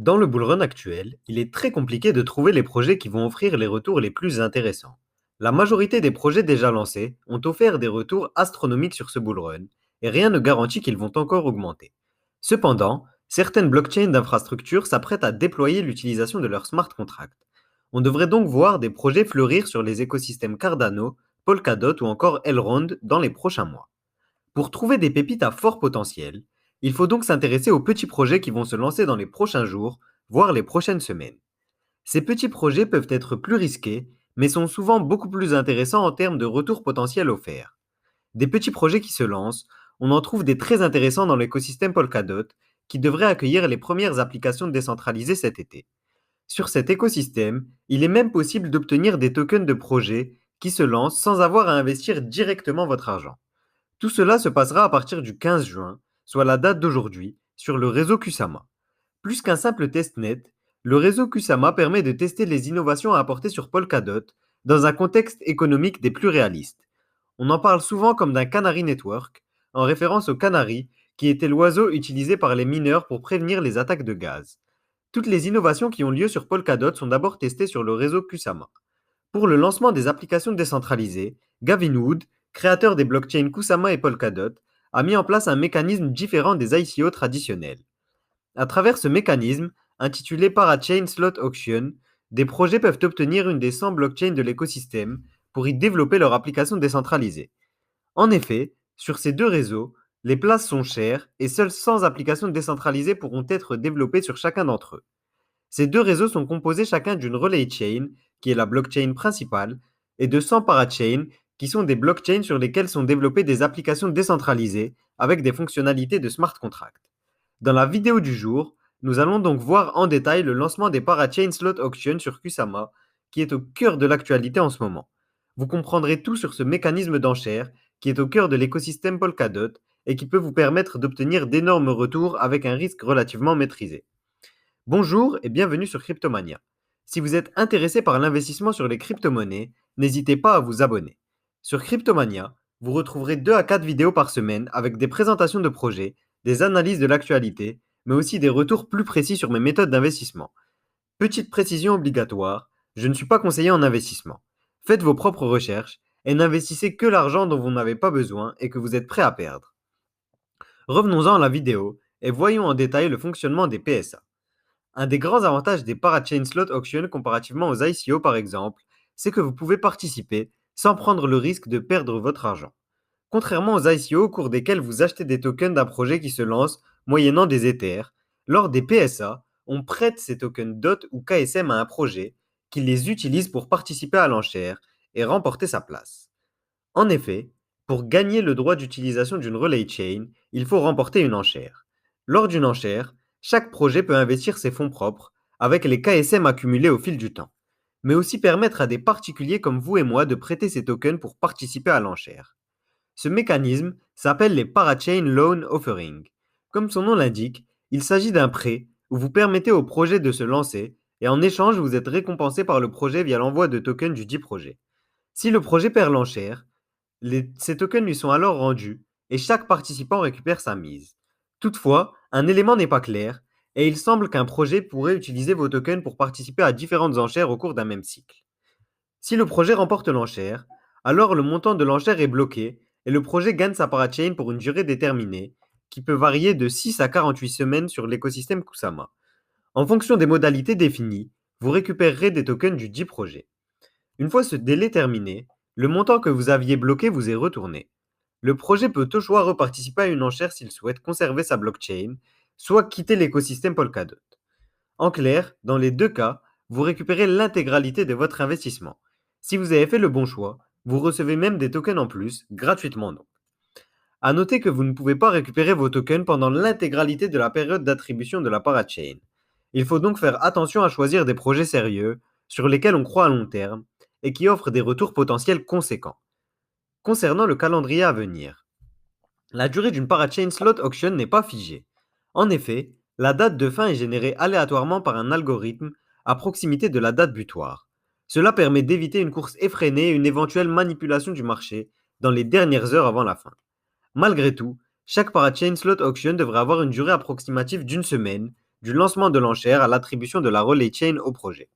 Dans le bull run actuel, il est très compliqué de trouver les projets qui vont offrir les retours les plus intéressants. La majorité des projets déjà lancés ont offert des retours astronomiques sur ce bull run, et rien ne garantit qu'ils vont encore augmenter. Cependant, certaines blockchains d'infrastructures s'apprêtent à déployer l'utilisation de leurs smart contracts. On devrait donc voir des projets fleurir sur les écosystèmes Cardano, Polkadot ou encore Elrond dans les prochains mois. Pour trouver des pépites à fort potentiel, il faut donc s'intéresser aux petits projets qui vont se lancer dans les prochains jours, voire les prochaines semaines. Ces petits projets peuvent être plus risqués, mais sont souvent beaucoup plus intéressants en termes de retour potentiel offert. Des petits projets qui se lancent, on en trouve des très intéressants dans l'écosystème Polkadot, qui devrait accueillir les premières applications décentralisées cet été. Sur cet écosystème, il est même possible d'obtenir des tokens de projets qui se lancent sans avoir à investir directement votre argent. Tout cela se passera à partir du 15 juin, soit la date d'aujourd'hui, sur le réseau Kusama. Plus qu'un simple testnet, le réseau Kusama permet de tester les innovations à apporter sur Polkadot dans un contexte économique des plus réalistes. On en parle souvent comme d'un Canary Network, en référence au canari, qui était l'oiseau utilisé par les mineurs pour prévenir les attaques de gaz. Toutes les innovations qui ont lieu sur Polkadot sont d'abord testées sur le réseau Kusama. Pour le lancement des applications décentralisées, Gavin Wood, créateur des blockchains Kusama et Polkadot, a mis en place un mécanisme différent des ICO traditionnels. À travers ce mécanisme, intitulé Parachain Slot Auction, des projets peuvent obtenir une des 100 blockchains de l'écosystème pour y développer leur application décentralisée. En effet, sur ces deux réseaux, les places sont chères et seules 100 applications décentralisées pourront être développées sur chacun d'entre eux. Ces deux réseaux sont composés chacun d'une relay chain, qui est la blockchain principale, et de 100 parachains, qui sont des blockchains sur lesquelles sont développées des applications décentralisées avec des fonctionnalités de smart contract. Dans la vidéo du jour, nous allons donc voir en détail le lancement des parachain slot auction sur Kusama, qui est au cœur de l'actualité en ce moment. Vous comprendrez tout sur ce mécanisme d'enchère qui est au cœur de l'écosystème Polkadot et qui peut vous permettre d'obtenir d'énormes retours avec un risque relativement maîtrisé. Bonjour et bienvenue sur Cryptomania. Si vous êtes intéressé par l'investissement sur les crypto-monnaies, n'hésitez pas à vous abonner. Sur Cryptomania, vous retrouverez 2 à 4 vidéos par semaine avec des présentations de projets, des analyses de l'actualité, mais aussi des retours plus précis sur mes méthodes d'investissement. Petite précision obligatoire, je ne suis pas conseiller en investissement. Faites vos propres recherches et n'investissez que l'argent dont vous n'avez pas besoin et que vous êtes prêt à perdre. Revenons-en à la vidéo et voyons en détail le fonctionnement des PSA. Un des grands avantages des parachain slot auction comparativement aux ICO par exemple, c'est que vous pouvez participer sans prendre le risque de perdre votre argent. Contrairement aux ICO au cours desquels vous achetez des tokens d'un projet qui se lance moyennant des Ethers, lors des PSA, on prête ces tokens DOT ou KSM à un projet qui les utilise pour participer à l'enchère et remporter sa place. En effet, pour gagner le droit d'utilisation d'une relay chain, il faut remporter une enchère. Lors d'une enchère, chaque projet peut investir ses fonds propres avec les KSM accumulés au fil du temps, mais aussi permettre à des particuliers comme vous et moi de prêter ces tokens pour participer à l'enchère. Ce mécanisme s'appelle les Parachain Loan Offering. Comme son nom l'indique, il s'agit d'un prêt où vous permettez au projet de se lancer et en échange vous êtes récompensé par le projet via l'envoi de tokens du dit projet. Si le projet perd l'enchère, ces tokens lui sont alors rendus et chaque participant récupère sa mise. Toutefois, un élément n'est pas clair et il semble qu'un projet pourrait utiliser vos tokens pour participer à différentes enchères au cours d'un même cycle. Si le projet remporte l'enchère, alors le montant de l'enchère est bloqué et le projet gagne sa parachain pour une durée déterminée qui peut varier de 6 à 48 semaines sur l'écosystème Kusama. En fonction des modalités définies, vous récupérerez des tokens du dit projet. Une fois ce délai terminé, le montant que vous aviez bloqué vous est retourné. Le projet peut au choix reparticiper à une enchère s'il souhaite conserver sa blockchain, soit quitter l'écosystème Polkadot. En clair, dans les deux cas, vous récupérez l'intégralité de votre investissement. Si vous avez fait le bon choix, vous recevez même des tokens en plus, gratuitement donc. À noter que vous ne pouvez pas récupérer vos tokens pendant l'intégralité de la période d'attribution de la parachain. Il faut donc faire attention à choisir des projets sérieux, sur lesquels on croit à long terme, et qui offrent des retours potentiels conséquents. Concernant le calendrier à venir, la durée d'une parachain slot auction n'est pas figée. En effet, la date de fin est générée aléatoirement par un algorithme à proximité de la date butoir. Cela permet d'éviter une course effrénée et une éventuelle manipulation du marché dans les dernières heures avant la fin. Malgré tout, chaque parachain slot auction devrait avoir une durée approximative d'une semaine, du lancement de l'enchère à l'attribution de la relay chain au projet.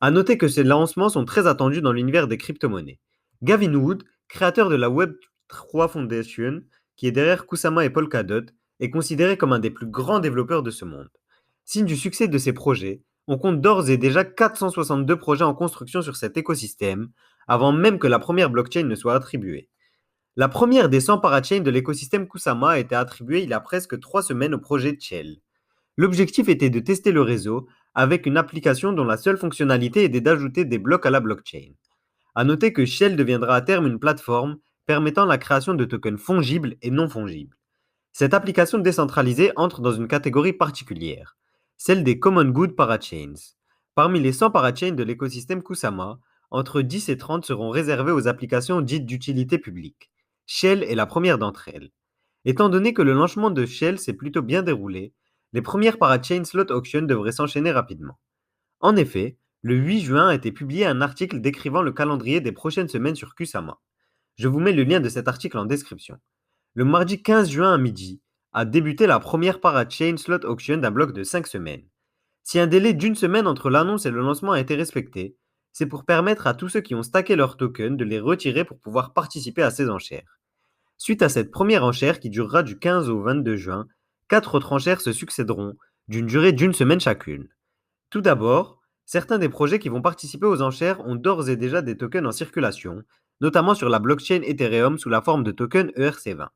À noter que ces lancements sont très attendus dans l'univers des crypto-monnaies. Gavin Wood, créateur de la Web3 Foundation, qui est derrière Kusama et Polkadot, est considéré comme un des plus grands développeurs de ce monde. Signe du succès de ces projets, on compte d'ores et déjà 462 projets en construction sur cet écosystème, avant même que la première blockchain ne soit attribuée. La première des 100 parachains de l'écosystème Kusama a été attribuée il y a presque 3 semaines au projet Shell. L'objectif était de tester le réseau avec une application dont la seule fonctionnalité était d'ajouter des blocs à la blockchain. À noter que Shell deviendra à terme une plateforme permettant la création de tokens fongibles et non fongibles. Cette application décentralisée entre dans une catégorie particulière, celle des Common Good Parachains. Parmi les 100 parachains de l'écosystème Kusama, entre 10 et 30 seront réservées aux applications dites d'utilité publique. Shell est la première d'entre elles. Étant donné que le lancement de Shell s'est plutôt bien déroulé, les premières parachain slot auctions devraient s'enchaîner rapidement. En effet, le 8 juin a été publié un article décrivant le calendrier des prochaines semaines sur Kusama. Je vous mets le lien de cet article en description. Le mardi 15 juin à midi a débuté la première parachain slot auction d'un bloc de 5 semaines. Si un délai d'une semaine entre l'annonce et le lancement a été respecté, c'est pour permettre à tous ceux qui ont stacké leurs tokens de les retirer pour pouvoir participer à ces enchères. Suite à cette première enchère qui durera du 15 au 22 juin, 4 autres enchères se succéderont, d'une durée d'une semaine chacune. Tout d'abord, certains des projets qui vont participer aux enchères ont d'ores et déjà des tokens en circulation, notamment sur la blockchain Ethereum sous la forme de token ERC20.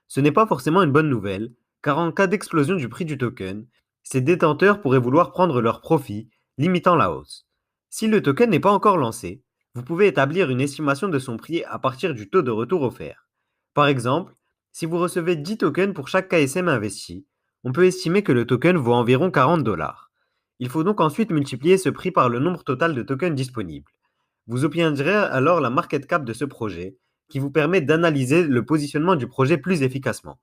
Ce n'est pas forcément une bonne nouvelle, car en cas d'explosion du prix du token, ses détenteurs pourraient vouloir prendre leur profit, limitant la hausse. Si le token n'est pas encore lancé, vous pouvez établir une estimation de son prix à partir du taux de retour offert. Par exemple, si vous recevez 10 tokens pour chaque KSM investi, on peut estimer que le token vaut environ 40 dollars. Il faut donc ensuite multiplier ce prix par le nombre total de tokens disponibles. Vous obtiendrez alors la market cap de ce projet, qui vous permet d'analyser le positionnement du projet plus efficacement.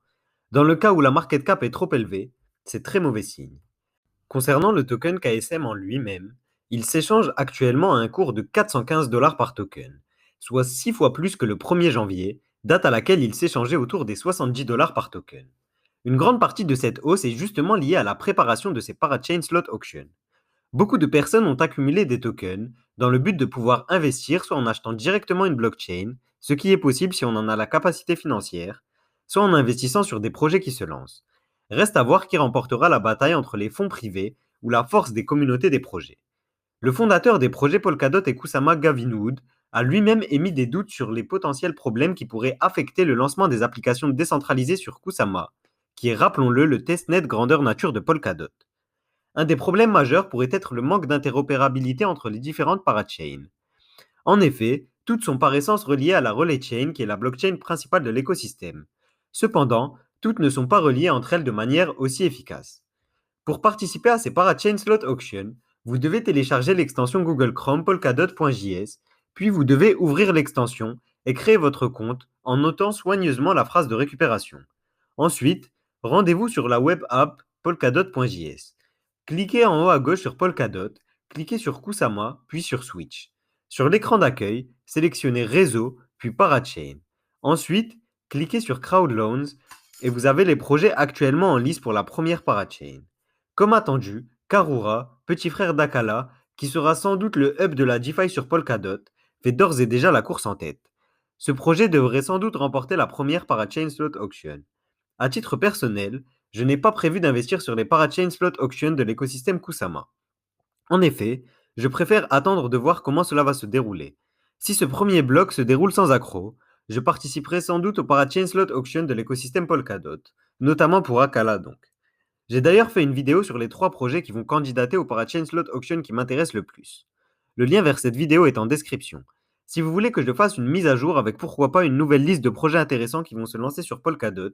Dans le cas où la market cap est trop élevée, c'est très mauvais signe. Concernant le token KSM en lui-même, il s'échange actuellement à un cours de 415 dollars par token, soit 6 fois plus que le 1er janvier, date à laquelle il s'échangeait autour des 70 dollars par token. Une grande partie de cette hausse est justement liée à la préparation de ces parachain slot auctions. Beaucoup de personnes ont accumulé des tokens dans le but de pouvoir investir soit en achetant directement une blockchain, ce qui est possible si on en a la capacité financière, soit en investissant sur des projets qui se lancent. Reste à voir qui remportera la bataille entre les fonds privés ou la force des communautés des projets. Le fondateur des projets Polkadot et Kusama, Gavin Wood, a lui-même émis des doutes sur les potentiels problèmes qui pourraient affecter le lancement des applications décentralisées sur Kusama, qui est, rappelons-le, le testnet grandeur nature de Polkadot. Un des problèmes majeurs pourrait être le manque d'interopérabilité entre les différentes parachains. En effet, toutes sont par essence reliées à la relay chain qui est la blockchain principale de l'écosystème. Cependant, toutes ne sont pas reliées entre elles de manière aussi efficace. Pour participer à ces parachain slot auctions, vous devez télécharger l'extension Google Chrome polkadot.js, puis vous devez ouvrir l'extension et créer votre compte en notant soigneusement la phrase de récupération. Ensuite, rendez-vous sur la web app polkadot.js. Cliquez en haut à gauche sur Polkadot, cliquez sur Kusama, puis sur Switch. Sur l'écran d'accueil, sélectionnez Réseau, puis Parachain. Ensuite, cliquez sur Crowd Loans et vous avez les projets actuellement en lice pour la première parachain. Comme attendu, Karura, petit frère d'Akala, qui sera sans doute le hub de la DeFi sur Polkadot, fait d'ores et déjà la course en tête. Ce projet devrait sans doute remporter la première parachain slot auction. À titre personnel, je n'ai pas prévu d'investir sur les parachain slot auctions de l'écosystème Kusama. En effet, je préfère attendre de voir comment cela va se dérouler. Si ce premier bloc se déroule sans accroc, je participerai sans doute au parachain slot auction de l'écosystème Polkadot, notamment pour Akala donc. J'ai d'ailleurs fait une vidéo sur les 3 projets qui vont candidater au parachain slot auction qui m'intéressent le plus. Le lien vers cette vidéo est en description. Si vous voulez que je fasse une mise à jour avec pourquoi pas une nouvelle liste de projets intéressants qui vont se lancer sur Polkadot,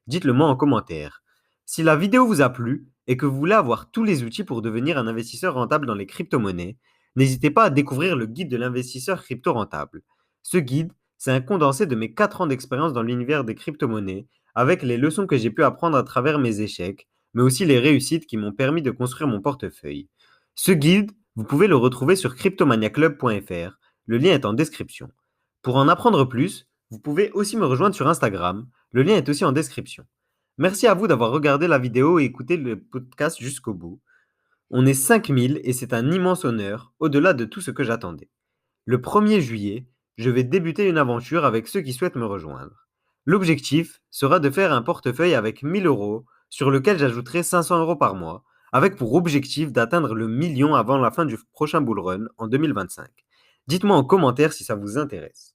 dites-le moi en commentaire. Si la vidéo vous a plu et que vous voulez avoir tous les outils pour devenir un investisseur rentable dans les crypto-monnaies, n'hésitez pas à découvrir le guide de l'investisseur crypto rentable. Ce guide, c'est un condensé de mes 4 ans d'expérience dans l'univers des crypto-monnaies, avec les leçons que j'ai pu apprendre à travers mes échecs, mais aussi les réussites qui m'ont permis de construire mon portefeuille. Ce guide, vous pouvez le retrouver sur cryptomaniaclub.fr, le lien est en description. Pour en apprendre plus, vous pouvez aussi me rejoindre sur Instagram, le lien est aussi en description. Merci à vous d'avoir regardé la vidéo et écouté le podcast jusqu'au bout. On est 5000 et c'est un immense honneur, au-delà de tout ce que j'attendais. Le 1er juillet, je vais débuter une aventure avec ceux qui souhaitent me rejoindre. L'objectif sera de faire un portefeuille avec 1000 euros sur lequel j'ajouterai 500 euros par mois, avec pour objectif d'atteindre le million avant la fin du prochain bull run en 2025. Dites-moi en commentaire si ça vous intéresse.